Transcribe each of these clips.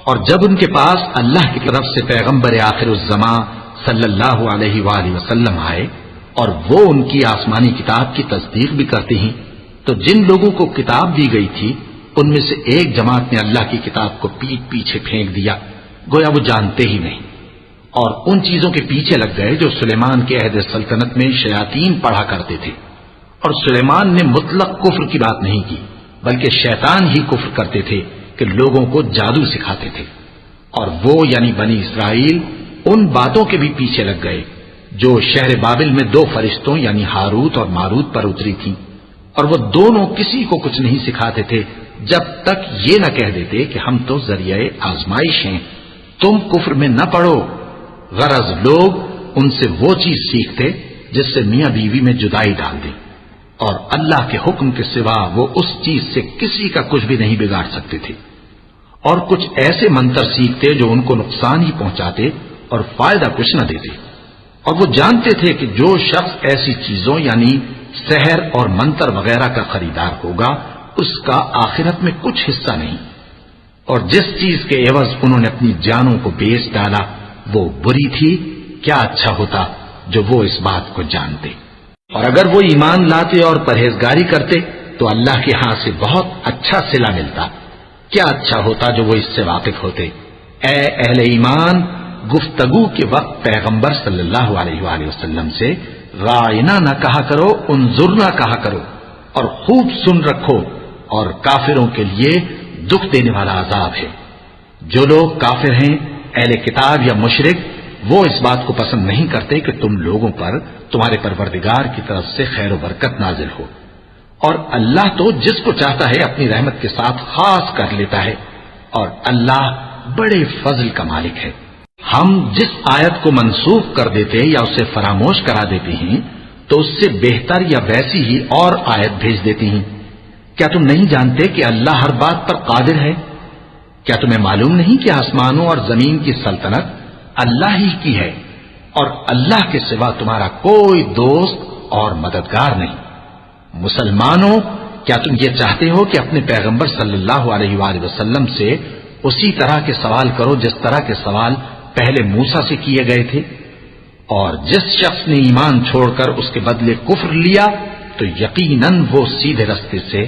اور جب ان کے پاس اللہ کی طرف سے پیغمبر آخر الزماں صلی اللہ علیہ وآلہ وسلم آئے اور وہ ان کی آسمانی کتاب کی تصدیق بھی کرتے ہیں، تو جن لوگوں کو کتاب دی گئی تھی ان میں سے ایک جماعت نے اللہ کی کتاب کو پیٹ پیچھے پھینک دیا، گویا وہ جانتے ہی نہیں، اور ان چیزوں کے پیچھے لگ گئے جو سلیمان کے عہد سلطنت میں شیاطین پڑھا کرتے تھے۔ اور سلیمان نے مطلق کفر کی بات نہیں کی، بلکہ شیطان ہی کفر کرتے تھے کہ لوگوں کو جادو سکھاتے تھے۔ اور وہ یعنی بنی اسرائیل ان باتوں کے بھی پیچھے لگ گئے جو شہر بابل میں دو فرشتوں یعنی ہاروت اور ماروت پر اتری تھیں، اور وہ دونوں کسی کو کچھ نہیں سکھاتے تھے جب تک یہ نہ کہہ دیتے کہ ہم تو ذریعہ آزمائش ہیں، تم کفر میں نہ پڑو۔ غرض لوگ ان سے وہ چیز سیکھتے جس سے میاں بیوی میں جدائی ڈال دیں، اور اللہ کے حکم کے سوا وہ اس چیز سے کسی کا کچھ بھی نہیں بگاڑ سکتے تھے، اور کچھ ایسے منتر سیکھتے جو ان کو نقصان ہی پہنچاتے اور فائدہ کچھ نہ دیتے۔ اور وہ جانتے تھے کہ جو شخص ایسی چیزوں یعنی سحر اور منتر وغیرہ کا خریدار ہوگا اس کا آخرت میں کچھ حصہ نہیں، اور جس چیز کے عوض انہوں نے اپنی جانوں کو بیچ ڈالا وہ بری تھی، کیا اچھا ہوتا جو وہ اس بات کو جانتے۔ اور اگر وہ ایمان لاتے اور پرہیزگاری کرتے تو اللہ کے ہاں سے بہت اچھا صلہ ملتا، کیا اچھا ہوتا جو وہ اس سے واقف ہوتے۔ اے اہل ایمان، گفتگو کے وقت پیغمبر صلی اللہ علیہ وآلہ وسلم سے رائنا نہ کہا کرو، انظرنا کہا کرو، اور خوب سن رکھو، اور کافروں کے لیے دکھ دینے والا عذاب ہے۔ جو لوگ کافر ہیں، اہل کتاب یا مشرک، وہ اس بات کو پسند نہیں کرتے کہ تم لوگوں پر تمہارے پروردگار کی طرف سے خیر و برکت نازل ہو، اور اللہ تو جس کو چاہتا ہے اپنی رحمت کے ساتھ خاص کر لیتا ہے، اور اللہ بڑے فضل کا مالک ہے۔ ہم جس آیت کو منسوخ کر دیتے یا اسے فراموش کرا دیتے ہیں تو اس سے بہتر یا ویسی ہی اور آیت بھیج دیتی ہیں۔ کیا تم نہیں جانتے کہ اللہ ہر بات پر قادر ہے؟ کیا تمہیں معلوم نہیں کہ آسمانوں اور زمین کی سلطنت اللہ ہی کی ہے، اور اللہ کے سوا تمہارا کوئی دوست اور مددگار نہیں؟ مسلمانوں، کیا تم یہ چاہتے ہو کہ اپنے پیغمبر صلی اللہ علیہ وآلہ وسلم سے اسی طرح کے سوال کرو جس طرح کے سوال پہلے موسیٰ سے کیے گئے تھے؟ اور جس شخص نے ایمان چھوڑ کر اس کے بدلے کفر لیا تو یقیناً وہ سیدھے رستے سے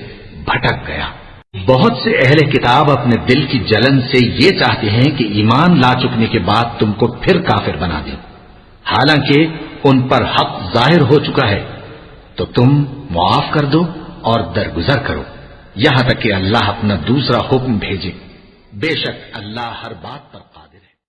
بھٹک گیا۔ بہت سے اہل کتاب اپنے دل کی جلن سے یہ چاہتے ہیں کہ ایمان لا چکنے کے بعد تم کو پھر کافر بنا دیں، حالانکہ ان پر حق ظاہر ہو چکا ہے، تو تم معاف کر دو اور درگزر کرو یہاں تک کہ اللہ اپنا دوسرا حکم بھیجے۔ بے شک اللہ ہر بات پر